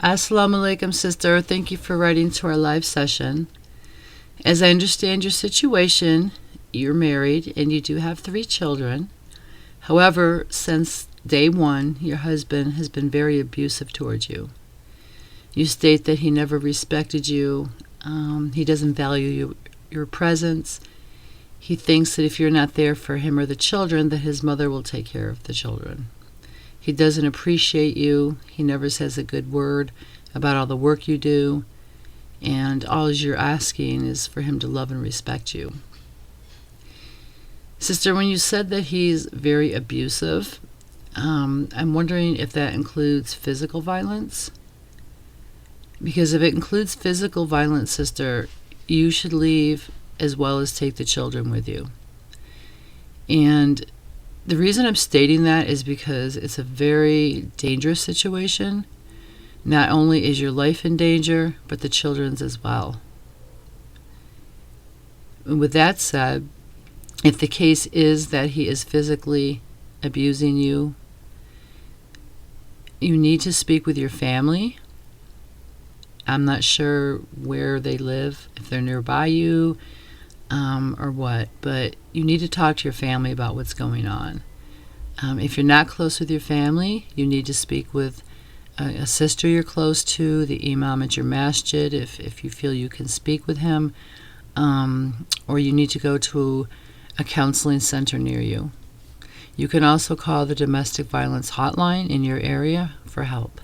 Assalamualaikum, sister. Thank you for writing to our live session. As I understand your situation, you're married and you do have 3 children. However, since day one, your husband has been very abusive towards you. You state that he never respected you. He doesn't value your presence. He thinks that if you're not there for him or the children, that his mother will take care of the children. He doesn't appreciate you. He never says a good word about all the work you do. And all you're asking is for him to love and respect you. Sister, when you said that he's very abusive, I'm wondering if that includes physical violence. Because if it includes physical violence, sister, you should leave as well as take the children with you. And the reason I'm stating that is because it's a very dangerous situation. Not only is your life in danger, but the children's as well. And with that said, if the case is that he is physically abusing you, you need to speak with your family. I'm not sure where they live, if they're nearby you, or what, but you need to talk to your family about what's going on. If you're not close with your family, you need to speak with a sister you're close to, the imam at your masjid, if you feel you can speak with him, or you need to go to a counseling center near you. You can also call the domestic violence hotline in your area for help.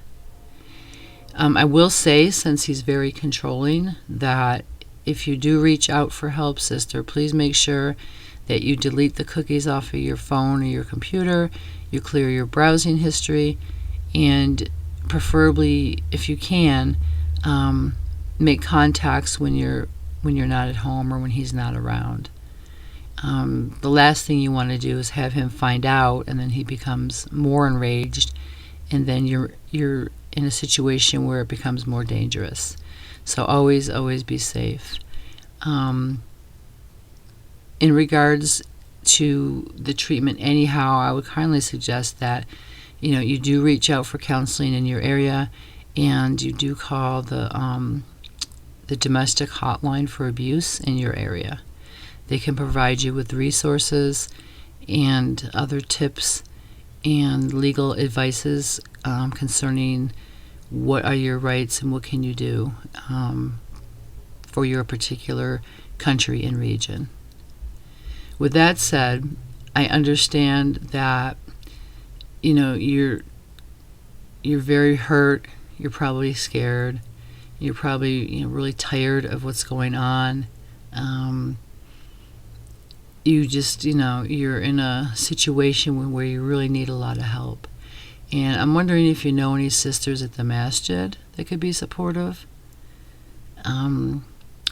I will say, since he's very controlling, that if you do reach out for help, sister, please make sure that you delete the cookies off of your phone or your computer, you clear your browsing history, and preferably, if you can, make contacts when you're not at home or when he's not around. The last thing you want to do is have him find out, and then he becomes more enraged, and then you're in a situation where it becomes more dangerous. So always be safe. In regards to the treatment anyhow, I would kindly suggest that you do reach out for counseling in your area, and you do call the domestic hotline for abuse in your area. They can provide you with resources and other tips and legal advices concerning what are your rights and what can you do for your particular country and region. With that said, I understand that you're very hurt. You're probably scared. You're probably really tired of what's going on. You just you're in a situation where you really need a lot of help. And I'm wondering if you know any sisters at the masjid that could be supportive.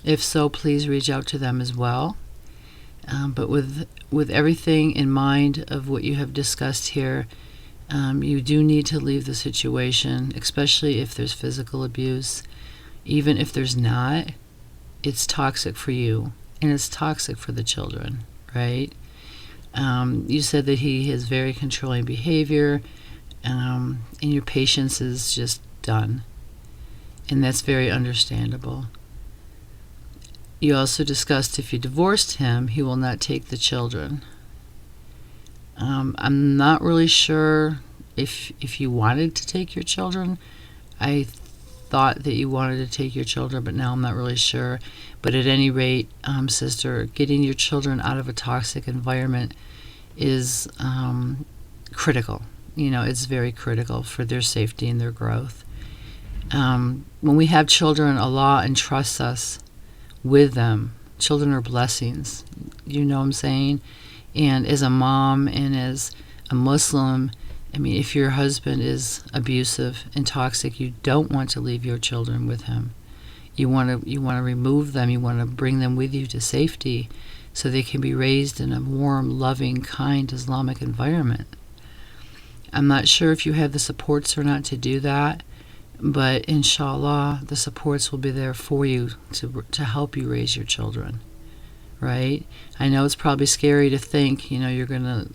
If so, please reach out to them as well. But with everything in mind of what you have discussed here, you do need to leave the situation, especially if there's physical abuse. Even if there's not, it's toxic for you, and it's toxic for the children, right? You said that he has very controlling behavior, and your patience is just done. And that's very understandable. You also discussed if you divorced him, he will not take the children. I'm not really sure if you wanted to take your children. I thought that you wanted to take your children, but now I'm not really sure. But at any rate, sister, getting your children out of a toxic environment is critical. It's very critical for their safety and their growth. When we have children, Allah entrusts us with them. Children are blessings. You know what I'm saying? And as a mom and as a Muslim, if your husband is abusive and toxic, you don't want to leave your children with him. You want to remove them. You want to bring them with you to safety so they can be raised in a warm, loving, kind Islamic environment. I'm not sure if you have the supports or not to do that, but inshallah, the supports will be there for you to help you raise your children, right? I know it's probably scary to think, you're going to,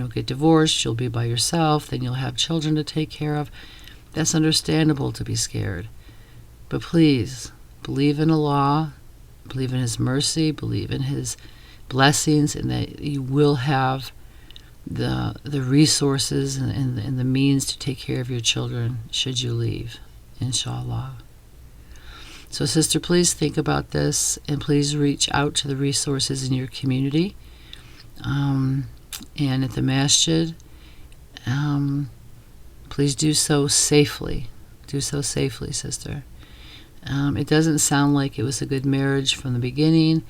get divorced, you'll be by yourself, then you'll have children to take care of. That's understandable to be scared. But please, believe in Allah, believe in His mercy, believe in His blessings, and that you will have the resources and the means to take care of your children should you leave, inshallah. So sister, please think about this, and please reach out to the resources in your community and at the masjid. Please do so safely. Do so safely, sister. It doesn't sound like it was a good marriage from the beginning,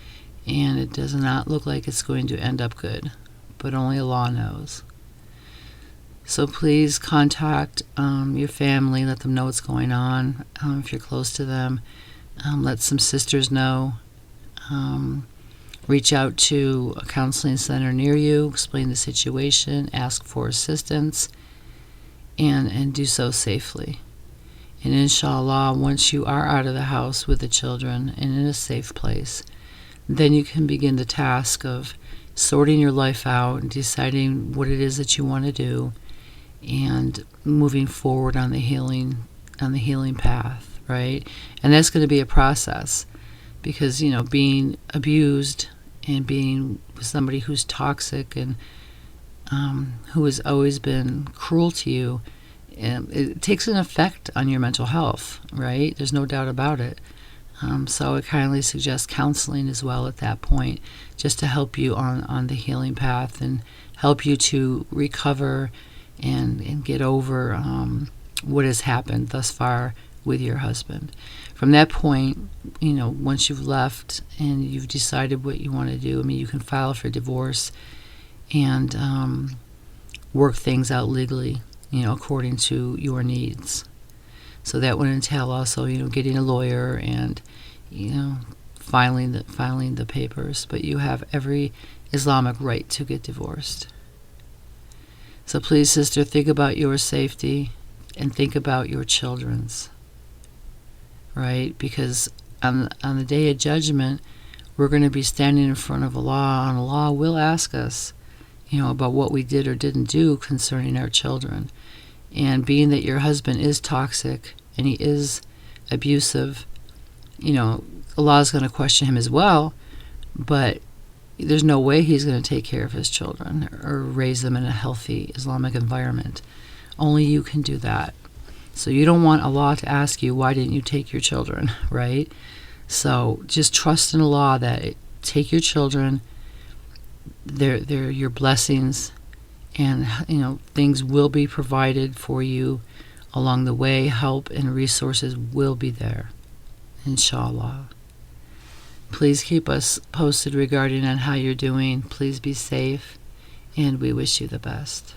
and it does not look like it's going to end up good, but only Allah knows. So please contact your family, let them know what's going on. If you're close to them, let some sisters know. Reach out to a counseling center near you, explain the situation, ask for assistance, and do so safely. And inshallah, once you are out of the house with the children and in a safe place, then you can begin the task of sorting your life out and deciding what it is that you want to do and moving forward on the healing path, right? And that's going to be a process, because being abused and being with somebody who's toxic and who has always been cruel to you, it takes an effect on your mental health, right? There's no doubt about it. So I kindly suggest counseling as well at that point, just to help you on the healing path and help you to recover and get over what has happened thus far with your husband. From that point, once you've left and you've decided what you want to do, you can file for divorce and work things out legally, according to your needs. So that would entail also, getting a lawyer and, filing the papers. But you have every Islamic right to get divorced. So please, sister, think about your safety and think about your children's, right? Because on the day of judgment, we're going to be standing in front of Allah, and Allah will ask us, about what we did or didn't do concerning our children. And being that your husband is toxic and he is abusive, Allah is going to question him as well, but there's no way he's going to take care of his children or raise them in a healthy Islamic environment. Only you can do that. So you don't want Allah to ask you, why didn't you take your children, right? So just trust in Allah that take your children, they're your blessings, and things will be provided for you along the way. Help and resources will be there, inshallah. Please keep us posted regarding on how you're doing. Please be safe, and we wish you the best.